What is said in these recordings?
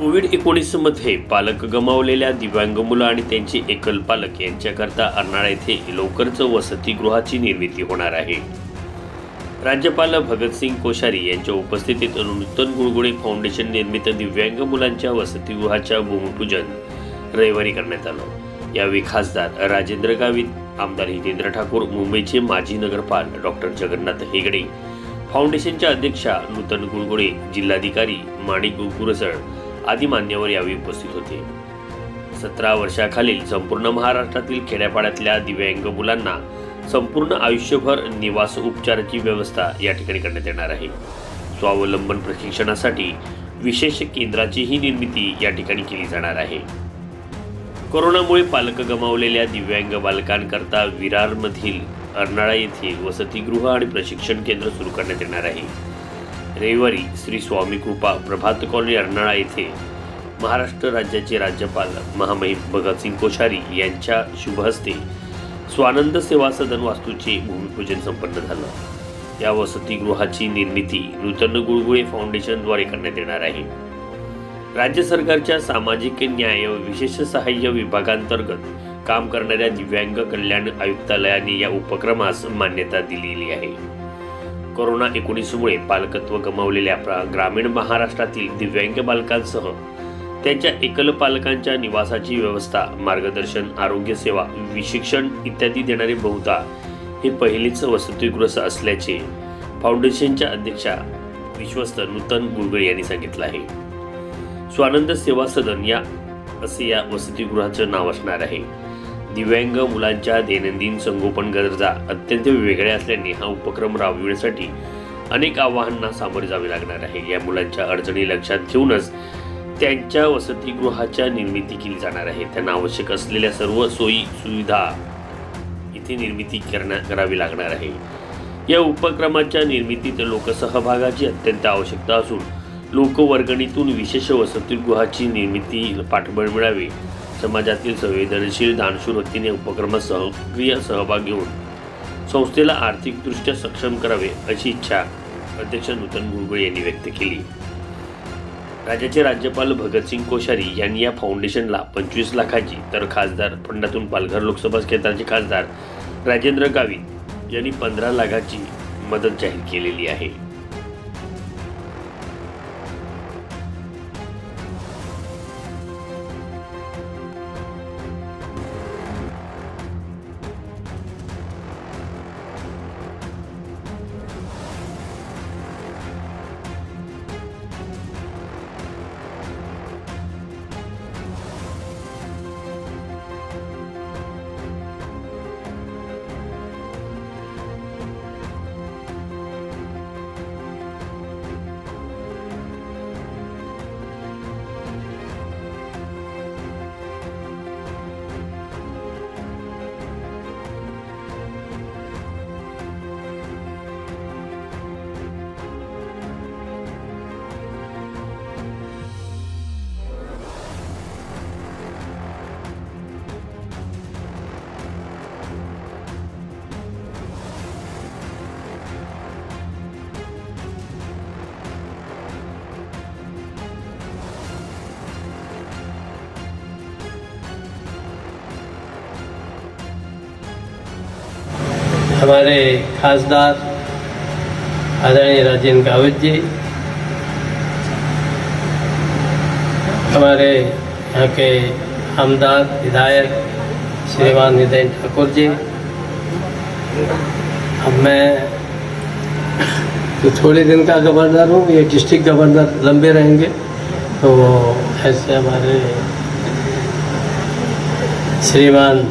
कोविड-19 मध्ये पालक गमावलेल्या दिव्यांग मुलं आणि त्यांचे एकल पालक यांच्याकरता अर्नाळा येथे लवकरच वसतिगृहाची निर्मिती होणार आहे। राज्यपाल भगतसिंग कोश्यारी यांच्या उपस्थितीत नूतन गुळगुळे फाउंडेशन निर्मित दिव्यांग मुलांच्या वसतिगृहाच्या भूमिपूजन रविवारी करण्यात आलं। यावेळी खासदार राजेंद्र गावित, आमदार हितेंद्र ठाकूर, मुंबईचे माजी नगरपाल डॉक्टर जगन्नाथ हेगडे, फाउंडेशनच्या अध्यक्षा नूतन गुळगुळे, जिल्हाधिकारी माणिक गुरसळ आदी मान्यवर यावेळी उपस्थित होते। 17 वर्षाखालील संपूर्ण महाराष्ट्रातील खेड्यापाड्यातल्या दिव्यांग मुलांना संपूर्ण आयुष्यभर निवास उपचाराची व्यवस्था या ठिकाणी करण्यात येणार आहे। स्वावलंबन प्रशिक्षणासाठी विशेष केंद्राचीही निर्मिती या ठिकाणी केली जाणार आहे। कोरोनामुळे पालक गमावलेल्या दिव्यांग बालकांकरता विरारमधील अर्नाळा येथे वसतिगृह आणि प्रशिक्षण केंद्र सुरू करण्यात येणार आहे। रविवारी श्री स्वामी कृपा प्रभात कॉलनी अर्नाळा येथे महाराष्ट्र राज्याचे राज्यपाल महामहिम भगतसिंग कोश्यारी यांच्या शुभ हस्ते स्वानंद सेवा सदन वास्तूचे भूमिपूजन संपन्न झालं। या वसतिगृहाची निर्मिती नूतन गुळगुळे फाउंडेशनद्वारे करण्यात येणार आहे। राज्य सरकारच्या सामाजिक न्याय व विशेष सहाय्य विभागांतर्गत काम करणाऱ्या दिव्यांग कल्याण आयुक्तालयाने या उपक्रमास मान्यता दिलेली आहे। कोरोना-19 मुळे पालकत्व गमावलेल्या ग्रामीण महाराष्ट्रातील दिव्यांग बालकांसह त्यांच्या एकल पालकांच्या निवासाची व्यवस्था, मार्गदर्शन, आरोग्य सेवा, विशिक्षण इत्यादी देणारे बहुधा हे पहिलेच वसतिगृह असल्याचे फाउंडेशनच्या अध्यक्षा विश्वस्त नूतन गुळगुळे यांनी सांगितलं आहे। स्वानंद सेवा सदन या वसतिगृहाचं नाव असणार आहे। दिव्यांग मुलांच्या दैनंदिन संगोपन गरजा अत्यंत वेगळ्या असल्याने हा उपक्रम राबविण्यासाठी अनेक आव्हानांना सामोरे जावे लागणार आहे। या मुलांच्या अडचणी लक्षात घेऊनच त्यांच्या वसतिगृहाच्या निर्मिती केली जाणार आहे। त्यांना आवश्यक असलेल्या सर्व सोयी सुविधा इथे निर्मिती करावी लागणार आहे। या उपक्रमाच्या निर्मितीत लोकसहभागाची अत्यंत आवश्यकता असून लोकवर्गणीतून विशेष वसतिगृहाची निर्मिती पाठबळ मिळावे, समाजातील संवेदनशील दानशूर व्यक्तीने उपक्रमात सक्रिय सहभाग घेऊन संस्थेला आर्थिकदृष्ट्या सक्षम करावे अशी इच्छा अध्यक्ष नूतन गुळगुळे यांनी व्यक्त केली। राज्याचे राज्यपाल भगतसिंग कोश्यारी यांनी या फाउंडेशनला 25 लाखाची तर खासदार फंडातून पालघर लोकसभा क्षेत्राचे खासदार राजेंद्र गावित यांनी 15 लाखाची मदत जाहीर केलेली आहे। हमारे खासदार आदरणीय राजेंद्र गावित जी, हमारे यहाँ के आमदार विधायक श्रीमान हितेंद्र ठाकुर जी, अब मैं तो थोड़े दिन का गवर्नर हूँ, ये डिस्ट्रिक्ट गवर्नर लंबे रहेंगे, तो ऐसे हमारे श्रीमान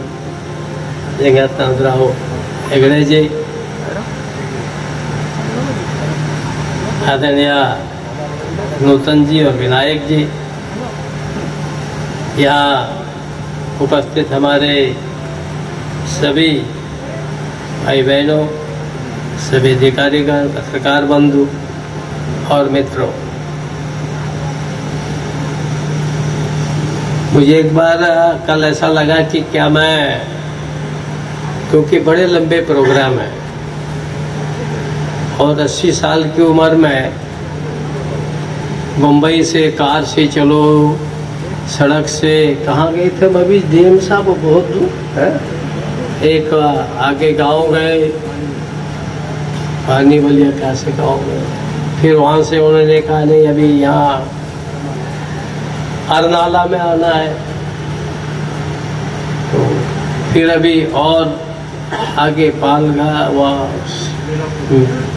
जगन्नाथ हेगड़े जी, आदरणीय नूतन जी और विनायक जी, यहाँ उपस्थित हमारे सभी भाई बहनों, सभी अधिकारीगण, पत्रकार बंधु और मित्रों, मुझे एक बार कल ऐसा लगा कि क्या मैं, क्योंकि बड़े लंबे प्रोग्राम हैं और 80 साल की उम्र में मुंबई से कार से चलो, सड़क से कहाँ गए थे अभी डीएम साहब, बहुत दूर है। एक आगे गांव गए, पानी बलिया कैसे गाँव गए, फिर वहाँ से उन्होंने कहा नहीं अभी यहाँ अरनाला में आना है, तो फिर अभी और आगे पालघर व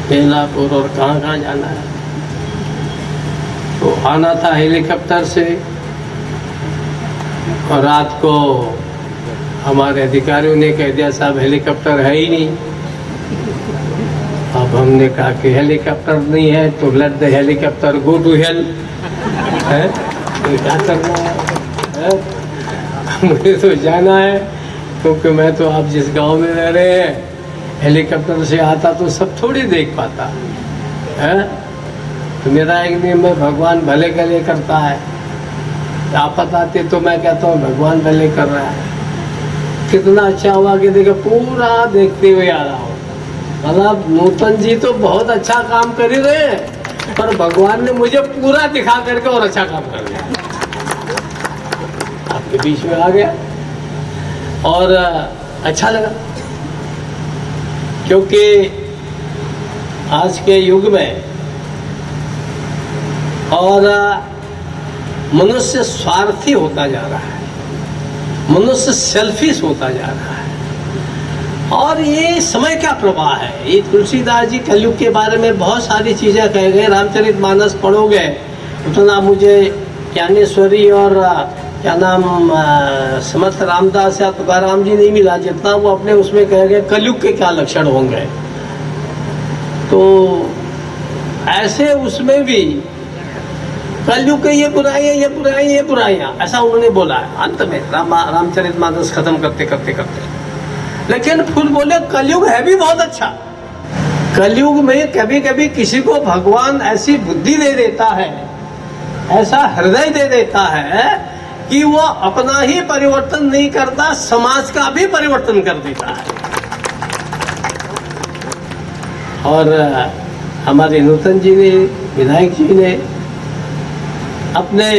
बेलापुर और कहाँ कहाँ जाना है। तो आना था हेलीकॉप्टर से, और रात को हमारे अधिकारियों ने कह दिया साहब हेलीकॉप्टर है ही नहीं। अब हमने कहा कि हेलीकॉप्टर नहीं है तो let the helicopter go to hell है, तो क्या करना है? मुझे तो जाना है, क्योंकि मैं तो आप जिस गांव में रह रहे हैं हेलीकॉप्टर से आता तो सब थोड़ी देख पाता है। तो मेरा एक नियम है, भगवान भले के लिए करता है। आफत आती तो मैं कहता हूँ भगवान भले कर रहा है। कितना अच्छा हुआ कि देखो पूरा देखते हुए आ रहा हूँ। मतलब नूतन जी तो बहुत अच्छा काम कर ही रहे हैं, पर भगवान ने मुझे पूरा दिखा करके और अच्छा काम कर दिया, आपके बीच में आ गया और अच्छा लगा। क्योंकि आज के युग में और मनुष्य स्वार्थी होता जा रहा है, मनुष्य सेल्फिश होता जा रहा है, और ये समय का प्रवाह है। ये तुलसीदास जी कलयुग के बारे में बहुत सारी चीजें कह गए। रामचरितमानस पढ़ोगे उतना मुझे ज्ञानेश्वरी और क्या नाम समर्थ रामदास या तुकाराम जी नहीं मिला जितना वो अपने उसमें कह गए कलयुग के क्या लक्षण होंगे। तो ऐसे उसमें भी कलयुग के ये बुराइयां, ये बुराइयां, ये बुराइयां, ऐसा उन्होंने बोला है अंत में रामचरितमानस खत्म करते करते करते। लेकिन फिर बोले कलयुग है भी बहुत अच्छा। कलयुग में कभी कभी किसी को भगवान ऐसी बुद्धि दे देता है, ऐसा हृदय दे देता है कि वो अपना ही परिवर्तन नहीं करता, समाज का भी परिवर्तन कर देता है। और हमारे नूतन जी ने, विधायक जी ने अपने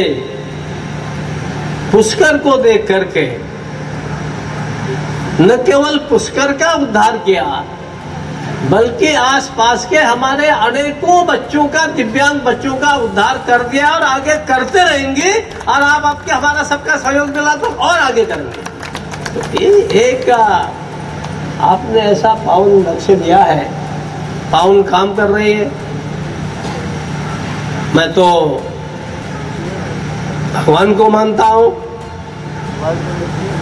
पुष्कर को देख करके न केवल पुष्कर का उद्धार किया, बल्कि आसपास के हमारे अनेकों बच्चों का, दिव्यांग बच्चों का उद्धार कर दिया और आगे करते रहेंगे। और आप आपके हमारा सबका सहयोग मिला तो और आगे करेंगे। तो ये एक आपने ऐसा पावन लक्ष्य दिया है, पावन काम कर रही है। मैं तो भगवान को मानता हूं,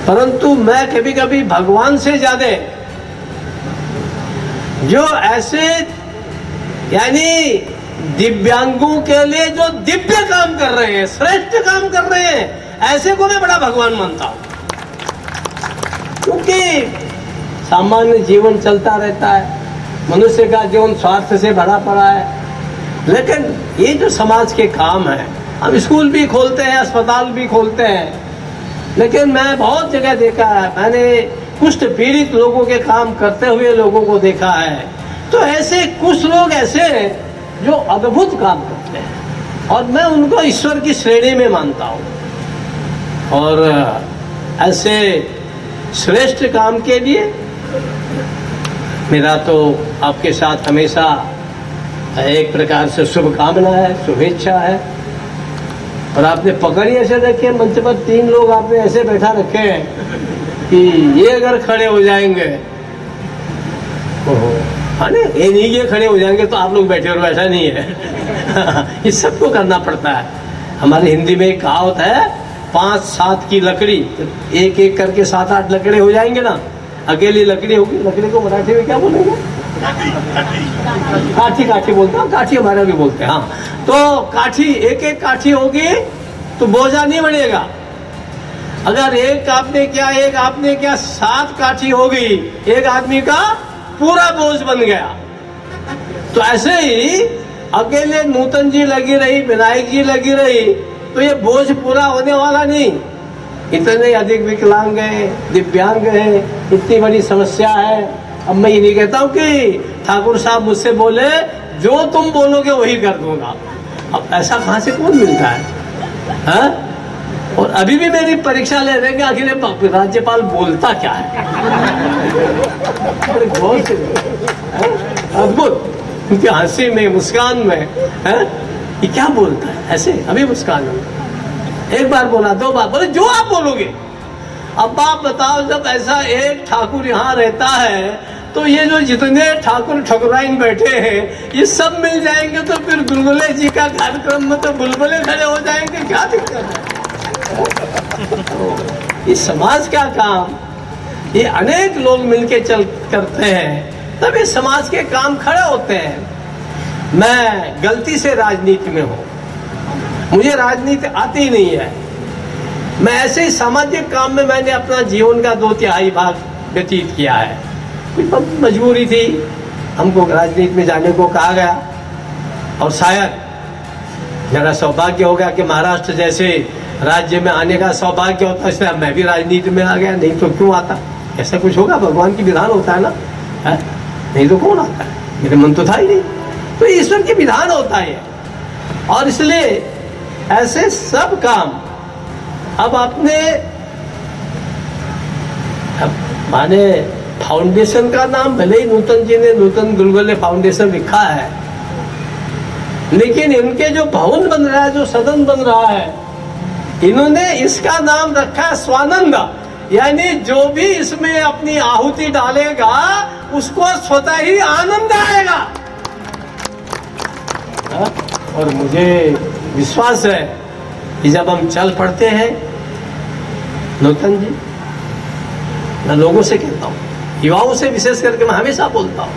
परंतु मैं कभी कभी भगवान से ज्यादा जो ऐसे यानी दिव्यांगों के लिए जो दिव्य काम कर रहे हैं, श्रेष्ठ काम कर रहे हैं, ऐसे को मैं बड़ा भगवान मानता हूं। क्योंकि सामान्य जीवन चलता रहता है, मनुष्य का जीवन स्वार्थ से भरा पड़ा है। लेकिन ये जो समाज के काम है, हम स्कूल भी खोलते हैं, अस्पताल भी खोलते हैं, लेकिन मैं बहुत जगह देखा है, मैंने कुष्ठ पीड़ित लोगों के काम करते हुए लोगों को देखा है। तो ऐसे कुछ लोग ऐसे हैं जो अद्भुत काम करते हैं और मैं उनको ईश्वर की श्रेणी में मानता हूँ। और ऐसे श्रेष्ठ काम के लिए मेरा तो आपके साथ हमेशा एक प्रकार से शुभकामना है, शुभेच्छा है। और आपने पकड़ ही ऐसे रखे, मंच पर 3 लोग आपने ऐसे बैठा रखे हैं कि ये अगर खड़े हो जाएंगे, हाँ नहीं, ये नहीं ये खड़े हो जाएंगे तो आप लोग बैठे हो, ऐसा नहीं है। ये सबको करना पड़ता है। हमारे हिंदी में एक कहावत है, 5-7 की लकड़ी, एक एक करके 7-8 लकड़े हो जाएंगे ना, अकेली लकड़ी होगी। लकड़ी को मराठी में क्या बोलेंगे? काठी। काठी बोलते हैं, काठी हमारा भी बोलते हैं। हाँ, तो काठी, एक एक काठी होगी तो बोझा नहीं बढ़ेगा। अगर एक आपने क्या 7 काठी हो गई, एक आदमी का पूरा बोझ बन गया। तो ऐसे ही अकेले नूतन जी लगी रही, विनायक जी लगी रही, तो ये बोझ पूरा होने वाला नहीं। इतने अधिक विकलांग हैं, दिव्यांग हैं, इतनी बड़ी समस्या है। अब मैं ये नहीं कहता हूँ कि ठाकुर साहब मुझसे बोले जो तुम बोलोगे वही कर दूंगा, अब ऐसा कहाँ से कौन मिलता है? हाँ? और अभी भी मेरी परीक्षा ले रहे हैं आखिर राज्यपाल बोलता क्या है। बड़े गौर से, अद्भुत, उनकी हंसी में, मुस्कान में, है ये क्या बोलता है ऐसे, अभी मुस्कान में। एक बार बोला, दो बार बोले, जो आप बोलोगे। अब आप बताओ, जब ऐसा एक ठाकुर यहाँ रहता है तो ये जो जितने ठाकुर ठकुराइन बैठे हैं ये सब मिल जाएंगे तो फिर गुलगुले जी का कार्यक्रम में तो बुलबुले खड़े हो जाएंगे, क्या दिक्कत है। ये समाज का काम ये अनेक लोग मिलके चल करते हैं, तब ये समाज के काम खड़े होते हैं। मैं गलती से राजनीति में हूँ, मुझे राजनीति आती नहीं है। मैं ऐसे ही सामाजिक काम में मैंने अपना जीवन का 2/3 भाग व्यतीत किया है। कुछ मजबूरी थी, हमको राजनीति में जाने को कहा गया और शायद मेरा सौभाग्य हो गया कि महाराष्ट्र जैसे राज्य में आने का सौभाग्य होता, इसलिए मैं भी राजनीति में आ गया, नहीं तो क्यों आता। ऐसा कुछ होगा, भगवान की विधान होता है ना, है? नहीं तो कौन आता है, मेरे मन तो था ही नहीं। तो ईश्वर की विधान होता है और इसलिए ऐसे सब काम अब आपने माने फाउंडेशन का नाम भले ही नूतन जी ने नूतन गुलगुले फाउंडेशन लिखा है, लेकिन इनके जो भवन बन रहा है, जो सदन बन रहा है, इन्होंने इसका नाम रखा है स्वानंद, यानी जो भी इसमें अपनी आहुति डालेगा उसको स्वतः ही आनंद आएगा। और मुझे विश्वास है कि जब हम चल पड़ते हैं, नूतन जी, मैं लोगों से कहता हूँ, युवाओं से विशेष करके मैं हमेशा बोलता हूँ,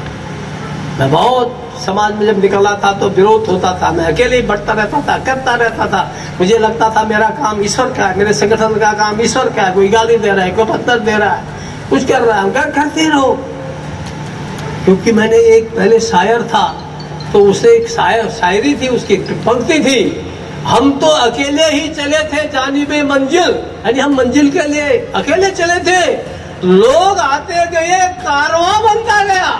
मैं बहुत समाज में जब निकला था तो विरोध होता था, मैं अकेले ही बढ़ता रहता था, करता रहता था। मुझे लगता था मेरा काम ईश्वर का है, मेरे संगठन का काम ईश्वर का है। कोई गाली दे रहा है, कोई पत्थर दे रहा है, कुछ कर रहा है, करते रहो। क्योंकि मैंने एक पहले शायर था तो उसे एक शायरी थी, उसकी एक पंक्ति थी, हम तो अकेले ही चले थे जानिबे मंजिल, यानी हम मंजिल के लिए अकेले चले थे, लोग आते गए, कारवां बनता गया,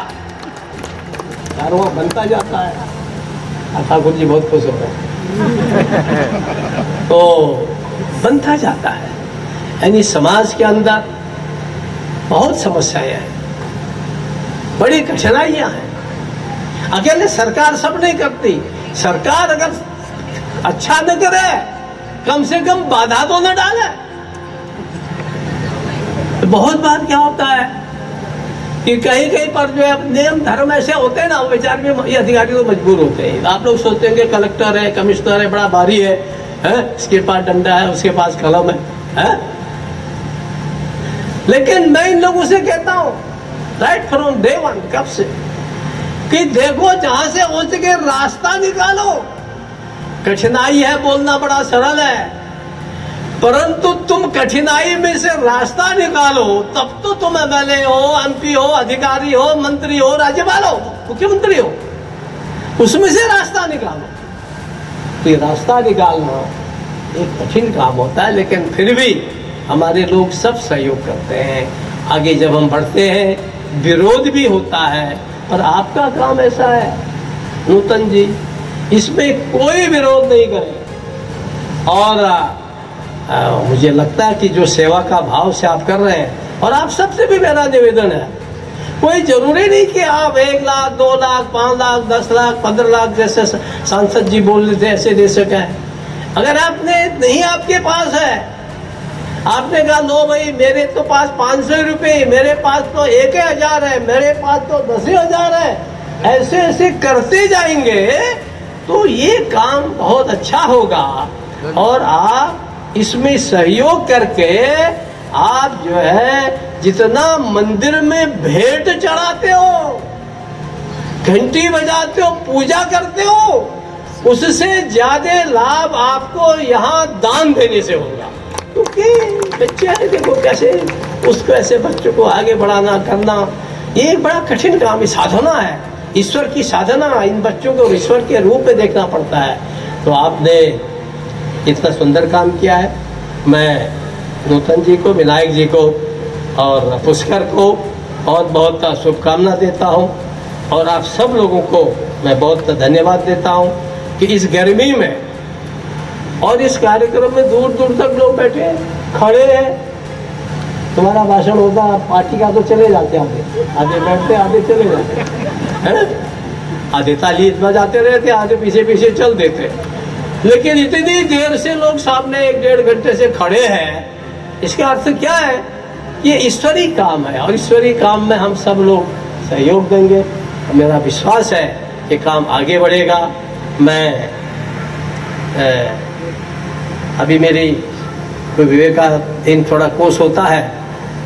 कारवां बनता जाता है। ठाकुर जी बहुत खुश हो गए। तो बनता जाता है, यानी समाज के अंदर बहुत समस्याएं हैं, बड़ी कठिनाइयां हैं। अकेले सरकार सब नहीं करती, सरकार अगर अच्छा न करे, कम से कम बाधा तो न डाले। तो बहुत बार क्या होता है कि कहीं कहीं पर जो है नियम धर्म ऐसे होते हैं ना, वो विचार में ये अधिकारी तो मजबूर होते हैं। आप लोग सोचते हैं कि कलेक्टर है, कमिश्नर है, बड़ा भारी है, इसके पास डंडा है, उसके पास कलम है? लेकिन मैं इन लोगों से कहता हूं राइट फ्रॉम डे वन, कब से, कि देखो जहां से हो सके रास्ता निकालो। कठिनाई है, बोलना बड़ा सरल है, परंतु तुम कठिनाई में से रास्ता निकालो, तब तो तुम एमएलए हो, एमपी हो, अधिकारी हो, मंत्री हो, राज्यपाल हो, मुख्यमंत्री हो, उसमें से रास्ता निकालो। तो ये रास्ता निकालना एक कठिन काम होता है, लेकिन फिर भी हमारे लोग सब सहयोग करते हैं। आगे जब हम बढ़ते हैं विरोध भी होता है, पर आपका काम ऐसा है नूतन जी, इसमें कोई विरोध नहीं करे। और मुझे लगता है कि जो सेवा का भाव से आप कर रहे हैं, और आप सबसे भी मेरा निवेदन है, कोई जरूरी नहीं कि आप 1 लाख, 2 लाख, 5 लाख, 10 लाख, 15 लाख जैसे सांसद जी बोल रहे थे ऐसे दे सके। अगर आपने नहीं, आपके पास है, आपने कहा लो भाई मेरे तो पास 500 रुपये, मेरे पास तो 1000 है, मेरे पास तो 10,000 है, ऐसे ऐसे करते जाएंगे तो ये काम बहुत अच्छा होगा। और आप इसमें सहयोग करके आप जो है जितना मंदिर में भेंट चढ़ाते हो, घंटी बजाते हो, पूजा करते हो, उससे ज्यादा लाभ आपको यहाँ दान देने से होगा। क्योंकि बच्चे हैं, देखो कैसे उसको ऐसे बच्चों को आगे बढ़ाना करना, ये एक बड़ा कठिन काम है, साधना है, ईश्वर की साधना। इन बच्चों को ईश्वर के रूप में देखना पड़ता है। तो आपने इतना सुंदर काम किया है। मैं नूतन जी को, विनायक जी को और पुष्कर को बहुत बहुत शुभकामना देता हूँ, और आप सब लोगों को मैं बहुत धन्यवाद देता हूँ। कि इस गर्मी में और इस कार्यक्रम में दूर दूर तक लोग बैठे हैं, खड़े हैं। तुम्हारा भाषण होता, पार्टी का तो चले जाते, आधे बैठते, आधे चले जाते हैं, आधे ताली बजाते रहते, आधे पीछे पीछे चल देते। लेकिन इतनी देर से लोग सामने 1-1.5 घंटे से खड़े हैं, इसका अर्थ क्या है? ये ईश्वरीय काम है, और ईश्वरीय काम में हम सब लोग सहयोग देंगे। मेरा विश्वास है कि काम आगे बढ़ेगा। मैं अभी मेरी विवेकाधीन थोड़ा कोर्स होता है,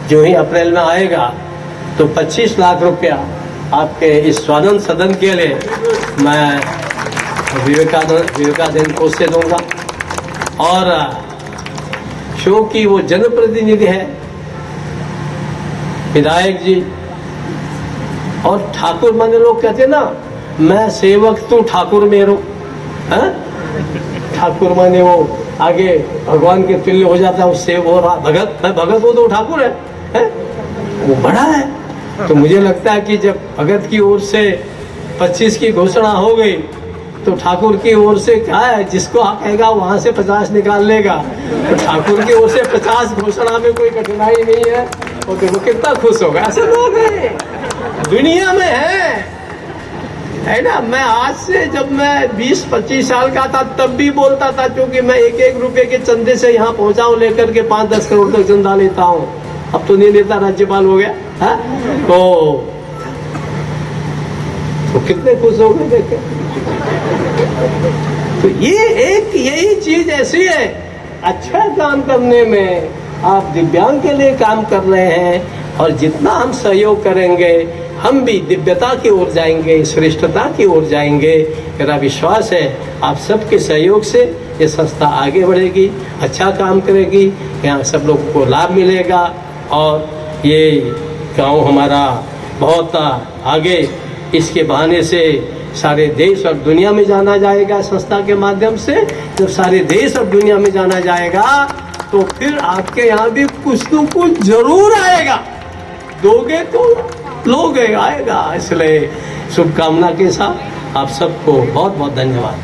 जो ही अप्रैल में आएगा, तो 25 लाख रुपया आपके इस स्वानंद सदन के लिए मैं विवेकाधीन कोर्स से दूंगा। और शो की वो जनप्रतिनिधि है विधायक जी और ठाकुर, माने लोग कहते ना, मैं सेवक तू ठाकुर मेरो, ठाकुर माने वो आगे भगवान के तुल्य हो जाता है, उससे वो भगत, मैं भगत हूँ तो ठा है? वो बड़ा है। तो मुझे लगता है कि जब भगत की ओर से 25 की घोषणा हो गई, तो ठाकुर की ओर से क्या है, जिसको आप कहेगा वहां से 50 निकाल लेगा। तो ठाकुर की ओर से 50 घोषणा में कोई कठिनाई नहीं है। और देखो कितना खुश होगा। ऐसे लोग हैं दुनिया में, है ना। मैं आज से, जब मैं 20-25 साल का था, तब भी बोलता था, क्योंकि मैं 1-1 रुपए के चंदे से यहाँ पहुंचा हूँ, लेकर के 5-10 करोड़ तक चंदा लेता हूँ। अब तो नहीं लेता, राज्यपाल हो गया है। तो कितने खुश हो गए देखे। तो ये एक यही चीज ऐसी है, अच्छा काम करने में। आप दिव्यांग के लिए काम कर रहे हैं, और जितना हम सहयोग करेंगे, हम भी दिव्यता की ओर जाएंगे, श्रेष्ठता की ओर जाएंगे। मेरा विश्वास है आप सबके सहयोग से ये संस्था आगे बढ़ेगी, अच्छा काम करेगी, यहाँ सब लोगों को लाभ मिलेगा, और ये गांव हमारा बहुत आगे, इसके बहाने से सारे देश और दुनिया में जाना जाएगा। संस्था के माध्यम से जब सारे देश और दुनिया में जाना जाएगा, तो फिर आपके यहाँ भी कुछ तो कुछ जरूर आएगा। दोगे तो लोग आएगा। इसलिए शुभकामना के साथ आप सबको बहुत बहुत धन्यवाद।